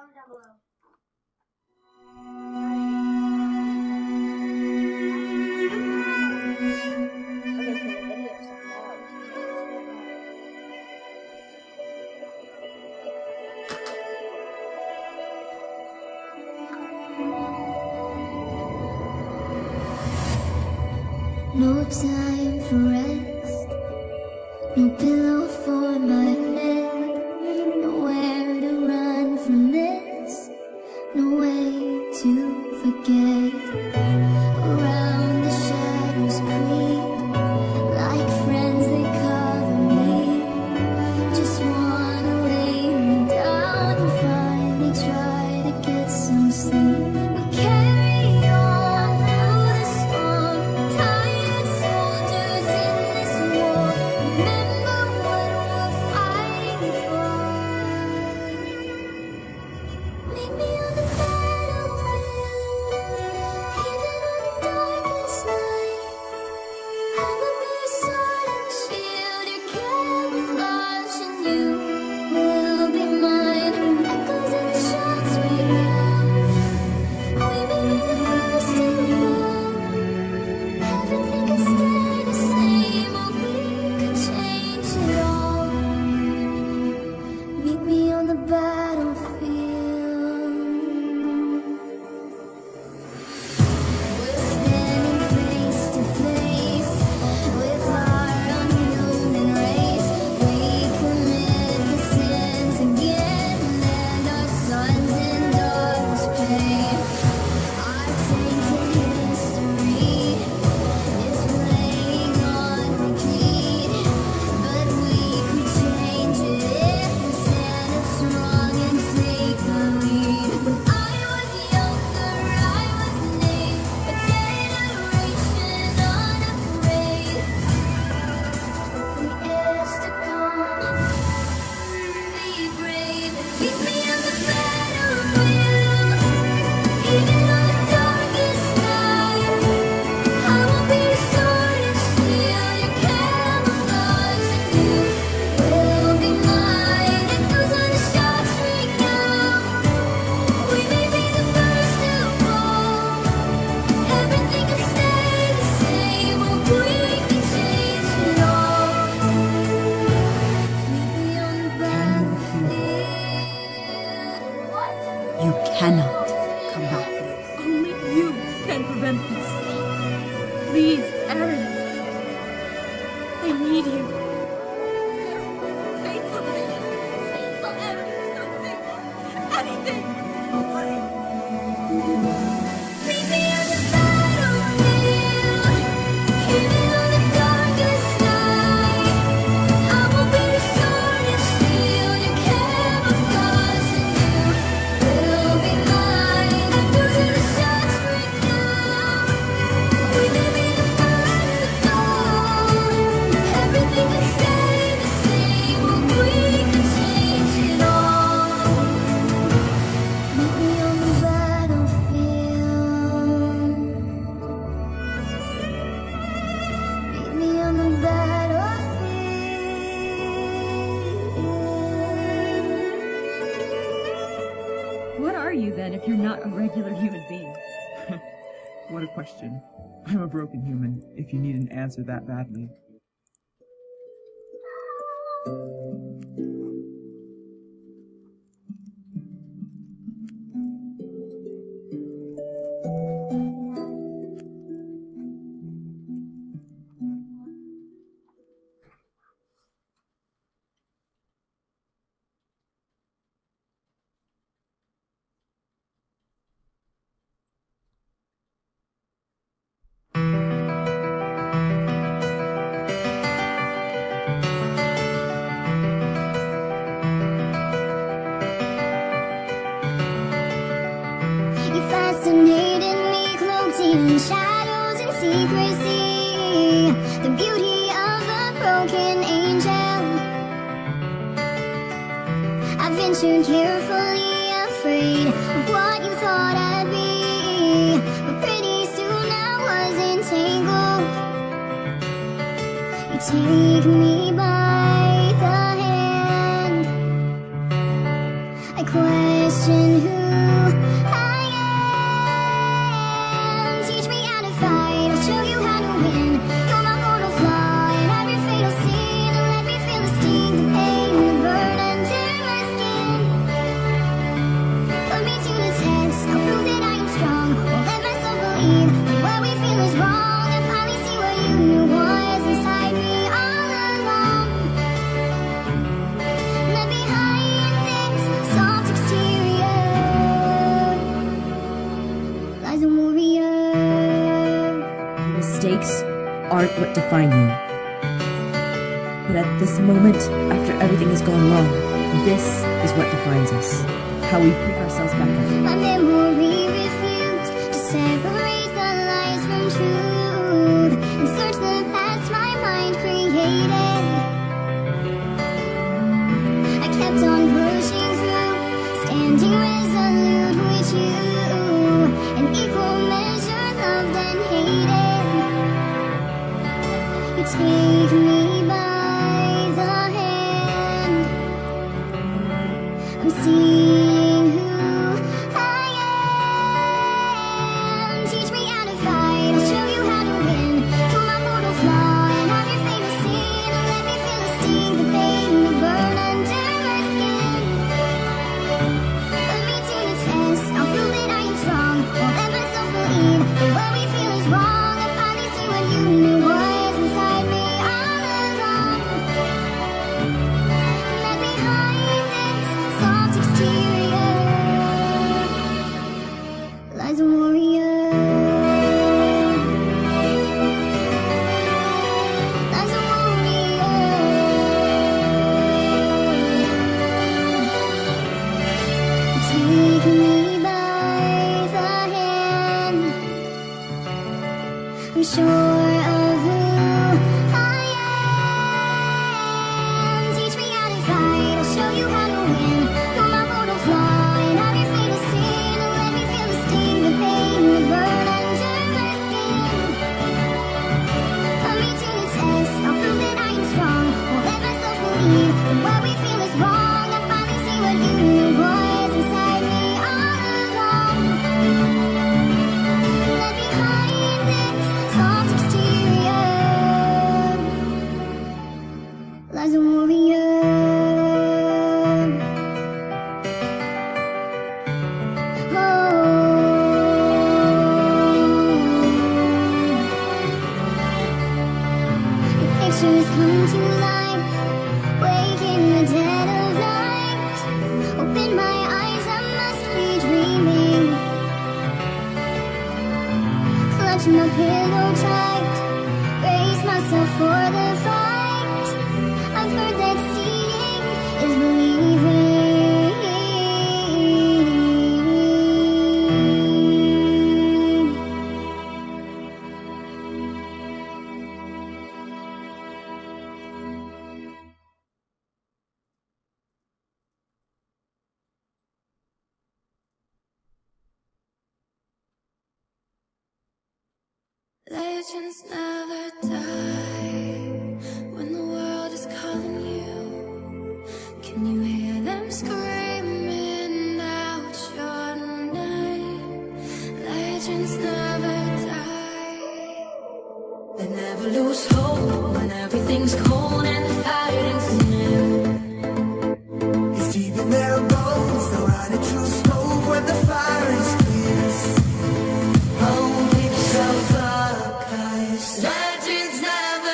No time for rest, no pillow for my head, nowhere to run from this, no way to forget. Around the shadows creep, like friends they cover me. Just wanna lay me down and finally try to get some sleep. We carry on through the storm, tired soldiers in this war. Remember what we're fighting for. Meet me on the battlefield, even on the darkest night. I will be your sword and shield, your camouflage, and you will be mine. Echoes of the shots ring out. We may be the first to fall. Everything could stay the same, or we could change it all. Meet me on the battlefield. We're standing face to face with our unhuman race. We commit the sins again, and our sons and daughters pay. Our tainted history is playing on repeat, but we could change it if we stand up strong and take the lead. When I was younger, I was named a generation unafraid. The years to come, be brave and meet me on the battlefield, even on the darkest night. I will be your sword and shield, your camouflage, and you will be mine. Echoes of the shots ring out. We may be the first to fall. Everything can stay the same, or we can change it all. Meet me on the battlefield. You cannot come back. Only you can prevent this. Please, Aaron. I need you. Say something. Say something. Anything. Meet me on the battlefield, even on the darkest night. I will be your sword and shield, your camouflage, and you will be mine. Echoes of the shots ring out. We may be the first to fall. Everything can stay the same, or we can change it all. Meet me on the battlefield. Meet me on the battlefield. What are you then if you're not a regular human being? What a question. I'm a broken human, if you need an answer that badly. You fascinated me, cloaked in shadows and secrecy. The beauty of a broken angel. I ventured carefully, afraid of what you thought I'd be. But pretty soon I was entangled. You take me by the hand. I question question who I am. Teach me how to fight, I'll show you how to win. You're my mortal flaw and every fatal sin, and let me feel the sting, the pain, the burn under my skin. Put me to the test, I'll prove that I am strong. Won't let myself believe that what we feel is wrong. I finally see what you was inside me all along. Let behind this soft exterior lies a warrior. Mistakes aren't what define you. But at this moment, after everything has gone wrong, this is what defines us. How we pick ourselves back up. My memory refused to separate the lies from truth and search the past my mind created. I kept on pushing through, standing resolute with you, in equal measure loved and hated. You take me by the hand, I'm seeing who I am. Teach me how to fight, I'll show you how to win. You're my mortal flaw and every fatal sin, and let me feel the sting, the pain, the burn under my skin. Put me to the test, I'll prove that I am strong. Won't let myself believe that what we feel is wrong. I finally see what you knew was inside me all along. Let behind this soft exterior lies a warrior. Lies a warrior. Take me by the hand, I'm sure of who I am. Teach me how to fight, I'll show you how to win. You're my mortal flaw and every fatal sin, and let me feel the sting, the pain, the burn under my skin. Put me to the test, I'll prove that I am strong. Won't let myself believe that what we feel is wrong. I finally see what you knew was inside me all along. Let behind this soft exterior lies a warrior. Oh, the pictures come to life, wake in the dead of night. Open my eyes, I must be dreaming. Clutch my pillow tight, brace myself for the fight. I've heard that seeing is believing. Legends never die when the world is calling you. Can you hear them screaming out your name? Legends never die. They never lose hope when everything's cold and the fighting's new. It's deep in their bones, they'll ride into smoke when the fire is clear. Oh, pick yourself up, guys. Legends never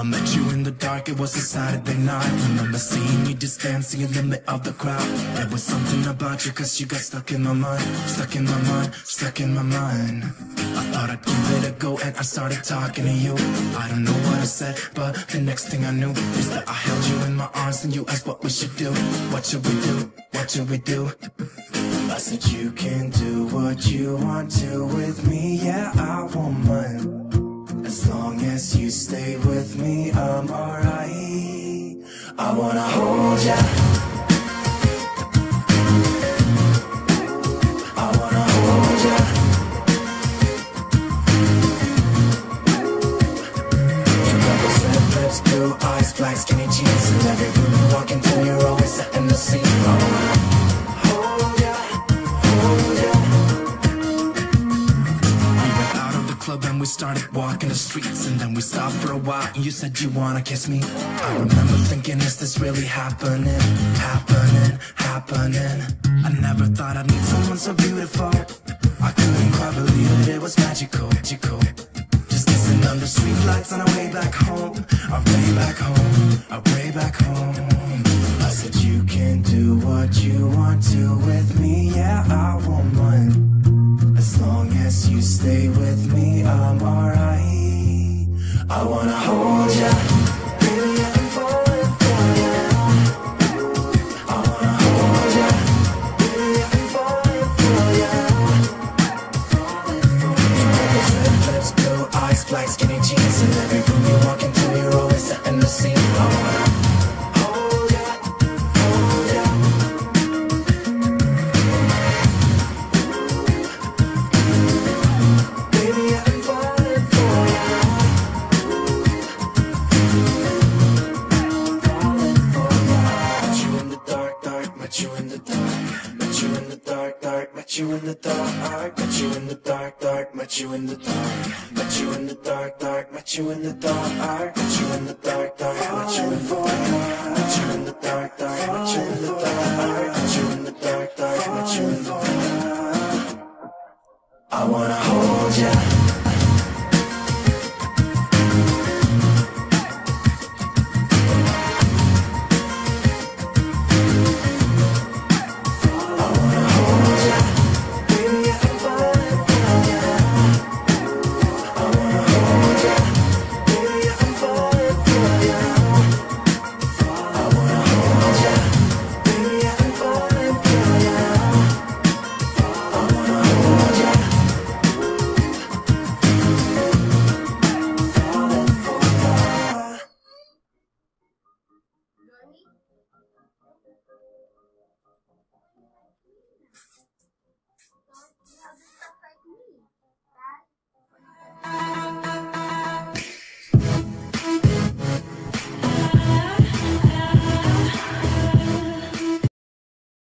I met you in the dark, it was a Saturday night. Remember seeing you just dancing in the middle of the crowd. There was something about you, cause you got stuck in my mind. Stuck in my mind, stuck in my mind. I thought I'd give it a go and I started talking to you. I don't know what I said, but the next thing I knew is that I held you in my arms and you asked what we should do. What should we do? What should we do? I said you can do what you want to with me. Yeah, I won't mind. As long as you stay with me, I'm alright. I wanna hold ya. I wanna hold ya. You got those red lips, blue eyes, black skinny jeans. In every room you walk into, you're always setting the scene. I wanna hold ya, hold ya. We went out of the club and we started walking the streets. And then we stopped for a while and you said you wanna kiss me. I remember thinking, is this really happening? Happening, happening. I never thought I'd meet someone so beautiful. I couldn't quite believe it, it was magical, magical. Just kissing under street lights on our way back home. Our way back home, our way back home. I said you can do what you want to with me. Yeah, I won't mind. As long as you stay with me, I'm alright. I wanna hold ya. Baby, I'm falling for ya. I wanna hold ya. Baby, I'm falling for ya. Those red lips, blue eyes, black skinny jeans. In every room you walk into, you're always setting the scene. I wanna hold ya, hold ya. Baby, I'm falling for ya. Falling for ya. Met you in the dark, dark. Met you in the dark. Met you in the dark, dark. Met you in the dark. Met you in the dark, dark. Met you in the dark. Met you in the dark, dark. Met you in the dark. Met you in the dark, dark. Met you in the dark. Met you in the dark, dark. Met you in the dark. Met you in the dark, dark. Met you in the dark.